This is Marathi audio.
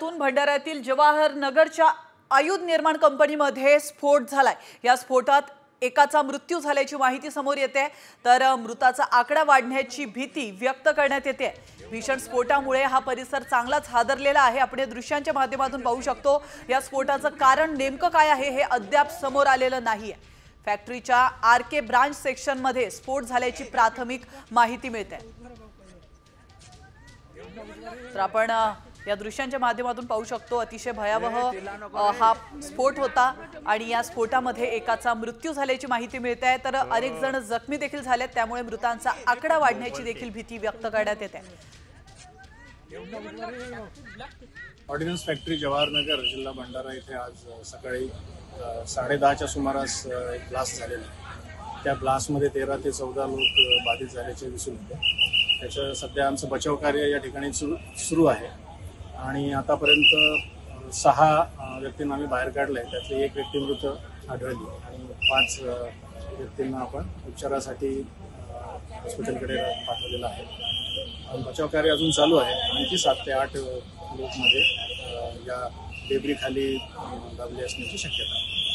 भंडाऱ्यातील जवाहर नगरच्या आयुध निर्माण कंपनीमध्ये स्फोट झालाय। या स्फोटात एकाचा मृत्यू झाल्याची माहिती समोर येते, तर मृताचा आकडा वाढण्याची भीती व्यक्त करण्यात येते। भीषण स्फोटामुळे हा परिसर चांगलाच हादरलेला आहे। आपण या दृश्यांच्या माध्यमातून पाहू शकतो। या स्फोटाचं कारण नेमकं काय आहे हे अद्याप समोर आलेलं नाहीये। फॅक्टरीच्या आरके ब्रांच सेक्शन मध्ये स्फोट झाल्याची प्राथमिक माहिती मिळते। तर आपण या दृश्यांच्या माध्यमातून पाहू शकतो, अतिशय भयावह हा स्फोट होता आणि या स्फोटामध्ये एकाचा मृत्यू झाल्याची माहिती मिळते आहे, तर अनेक जण जखमी देखील झालेत। त्यामुळे मृतांचा आकडा वाढण्याची देखील भीती व्यक्त करण्यात येते। ऑर्डिनन्स फॅक्टरी जवाहरनगर जिल्हा भंडारा इथे आज सकाळी 10:30च्या सुमारास एक ब्लास्ट झालेला आहे। त्या ब्लास्टमध्ये 13 ते 14 लोक बाधित झाल्याचे दिसून येते। त्याचं सध्या आमचं बचाव कार्य या ठिकाणी सुरू आहे आणि आतापर्यंत 6 व्यक्तींना आम्ही बाहेर काढले। त्यातली एक व्यक्ती मृत आढळली आणि 5 व्यक्तींना आपण उपचारासाठी हॉस्पिटलकडे पाठवलेलं आहे। बचाव कार्य अजून चालू आहे। आणखी 7 ते 8 लोकमध्ये या डेब्री खाली दाबले असण्याची शक्यता आहे।